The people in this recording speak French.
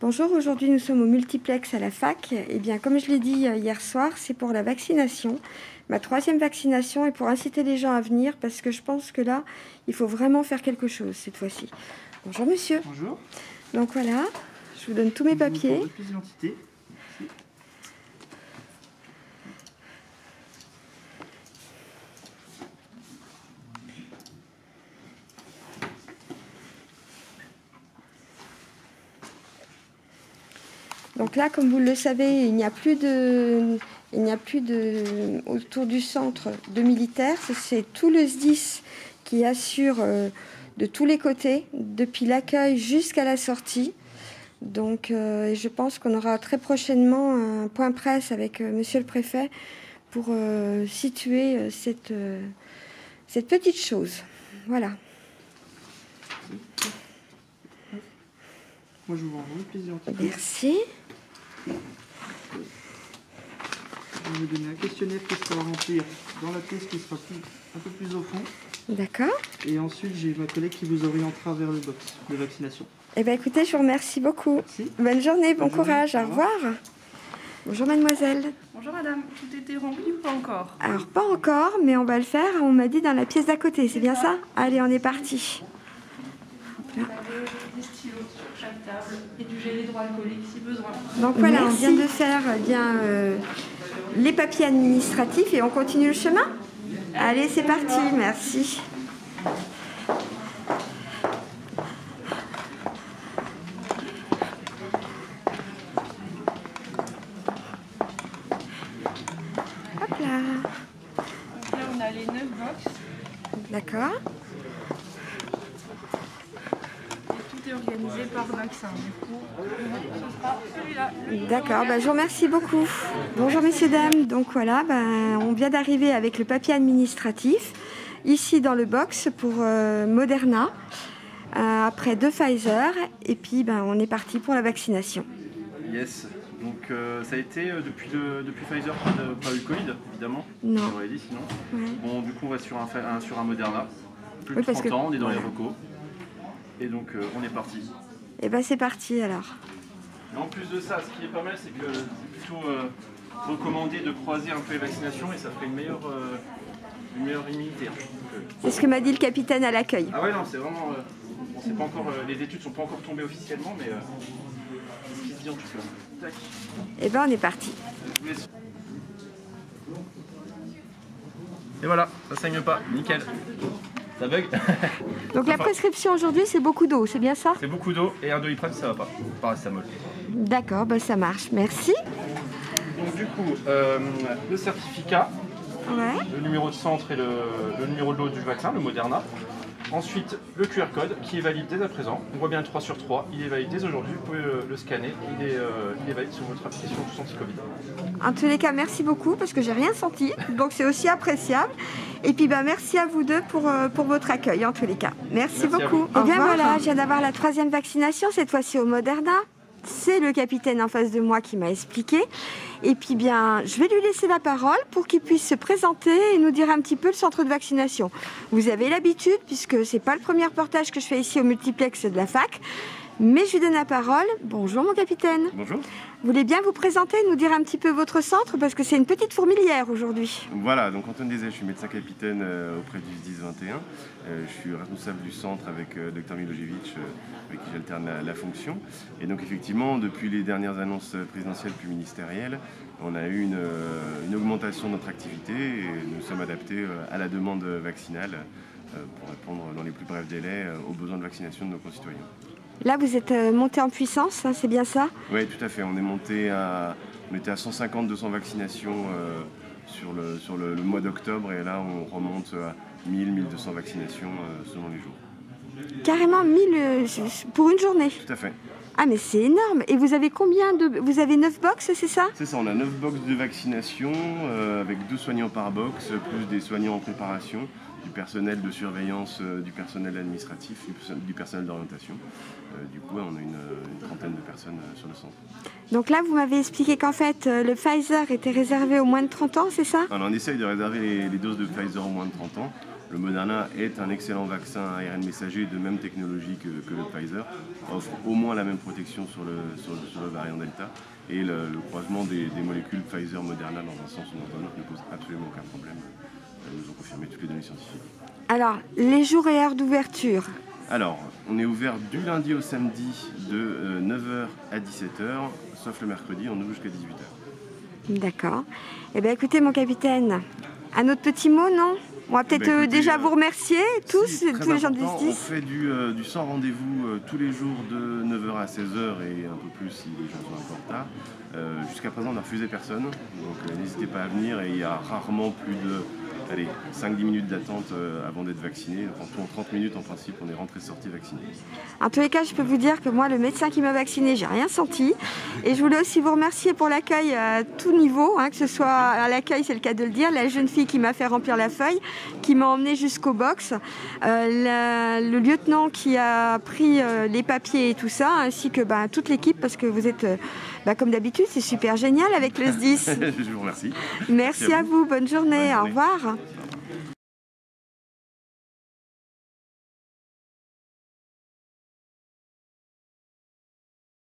Bonjour, aujourd'hui nous sommes au multiplex à la fac. Et bien, comme je l'ai dit hier soir, c'est pour la vaccination. Ma 3e vaccination et pour inciter les gens à venir parce que je pense que là, il faut vraiment faire quelque chose cette fois-ci. Bonjour monsieur. Bonjour. Donc voilà, je vous donne tous mes papiers. Votre pièce d'identité. Donc là, comme vous le savez, il n'y a plus autour du centre de militaires. C'est tout le SDIS qui assure de tous les côtés, depuis l'accueil jusqu'à la sortie. Donc je pense qu'on aura très prochainement un point presse avec monsieur le préfet pour situer cette petite chose. Voilà. Moi, je vous renvoie une pièce d'identité. Merci. Je vais vous donner un questionnaire qui sera remplir dans la pièce qui sera un peu plus au fond. D'accord. Et ensuite, j'ai ma collègue qui vous orientera vers le box de vaccination. Eh bien, écoutez, je vous remercie beaucoup. Merci. Bonne journée, bon courage, Au au revoir. Bonjour mademoiselle. Bonjour madame, tout était rempli ou pas encore? Alors, pas encore, mais on va le faire. On m'a dit dans la pièce d'à côté, c'est bien ça? Allez, on est parti. Vous avez des stylos sur chaque table et du gel hydroalcoolique si besoin. Donc voilà, on vient de faire les papiers administratifs et on continue le chemin. Allez, c'est parti, merci. Hop là. Donc là on a les 9 box D'accord. et tout est organisé par vaccin. Du coup, ce sera celui-là. D'accord, je vous remercie beaucoup. Bonjour messieurs, dames. Donc voilà, on vient d'arriver avec le papier administratif, ici dans le box pour Moderna, après 2 Pfizer, et puis on est parti pour la vaccination. Yes, donc ça a été depuis Pfizer, pas eu le Covid évidemment, Non. j'aurais dit sinon. Ouais. Bon, du coup on va sur un Moderna, plus Oui, de parce 30 ans, on est dans les voilà. recos, et donc on est parti. Et c'est parti alors. Et en plus de ça, ce qui est pas mal, c'est que c'est plutôt recommandé de croiser un peu les vaccinations et ça ferait une meilleure immunité. C'est ce que m'a dit le capitaine à l'accueil. Ah ouais, non, c'est vraiment... bon, c'est pas encore, les études sont pas encore tombées officiellement, mais c'est ce qui se dit en tout cas. Tac. Et on est parti. Je vous laisse. Et voilà, ça saigne pas, nickel. Ça bug. Donc la prescription aujourd'hui, c'est beaucoup d'eau, c'est bien ça? C'est beaucoup d'eau et un doliprane ça va pas, paracétamol. D'accord, ça marche, merci. Donc du coup, le certificat, Ouais. le numéro de centre et le numéro de lot du vaccin, le Moderna. Ensuite, le QR code qui est valide dès à présent. On voit bien le 3 sur 3, il est valide dès aujourd'hui, vous pouvez le scanner, il est valide sur votre application Tous Anti-Covid. En tous les cas, merci beaucoup parce que j'ai rien senti, donc c'est aussi appréciable. Et puis merci à vous deux pour votre accueil en tous les cas. Merci beaucoup. Et bien voilà, je viens d'avoir la 3e vaccination, cette fois-ci au Moderna. C'est le capitaine en face de moi qui m'a expliqué. Et puis je vais lui laisser la parole pour qu'il puisse se présenter et nous dire un petit peu le centre de vaccination. Vous avez l'habitude, puisque c'est pas le premier reportage que je fais ici au multiplex de la fac. Mais je lui donne la parole. Bonjour mon capitaine. Bonjour. Vous voulez bien vous présenter, nous dire un petit peu votre centre, parce que c'est une petite fourmilière aujourd'hui. Voilà, donc Antoine Desay, je suis médecin capitaine auprès du SDIS 21. Je suis responsable du centre avec Dr Milojevic, avec qui j'alterne la fonction. Et donc effectivement, depuis les dernières annonces présidentielles puis ministérielles, on a eu une augmentation de notre activité et nous sommes adaptés à la demande vaccinale pour répondre dans les plus brefs délais aux besoins de vaccination de nos concitoyens. Là, vous êtes monté en puissance, hein, c'est bien ça? Oui, tout à fait. On était à 150-200 vaccinations sur le mois d'octobre et là, on remonte à 1000-1200 vaccinations selon les jours. Carrément 1000 pour une journée? Tout à fait. Ah, mais c'est énorme. Et vous avez combien de... Vous avez 9 box, c'est ça? C'est ça, on a 9 box de vaccination avec 2 soignants par box, plus des soignants en préparation, du personnel de surveillance, du personnel administratif, du personnel d'orientation. Du coup, on a une trentaine de personnes sur le centre. Donc là, vous m'avez expliqué qu'en fait, le Pfizer était réservé aux moins de 30 ans, c'est ça? Alors, on essaye de réserver les doses de Pfizer aux moins de 30 ans. Le Moderna est un excellent vaccin ARN messager de même technologie que le Pfizer, offre au moins la même protection sur le variant Delta. Et le croisement des molécules Pfizer-Moderna dans un sens ou dans un autre ne pose absolument aucun problème. Nous ont confirmé toutes les données scientifiques. Alors, les jours et heures d'ouverture? Alors, on est ouvert du lundi au samedi de 9h à 17h, sauf le mercredi, on ouvre jusqu'à 18h. D'accord. Eh bien, écoutez, mon capitaine, un autre petit mot, non? On va peut-être déjà vous remercier, tous les gens du 10. On fait du sans rendez-vous tous les jours de 9h à 16h et un peu plus si les gens sont un peu en retard. Jusqu'à présent, on n'a refusé personne, donc n'hésitez pas à venir et il y a rarement plus de 5-10 minutes d'attente avant d'être vacciné. En 30 minutes, en principe, on est rentré-sorti vacciné. En tous les cas, je peux vous dire que moi, le médecin qui m'a vacciné, j'ai rien senti. Et je voulais aussi vous remercier pour l'accueil à tout niveau, que ce soit à l'accueil, c'est le cas de le dire, la jeune fille qui m'a fait remplir la feuille, qui m'a emmené jusqu'au box, le lieutenant qui a pris les papiers et tout ça, ainsi que toute l'équipe, parce que vous êtes, comme d'habitude, c'est super génial avec le SDIS. Je vous remercie. Merci à vous, bonne journée, au revoir.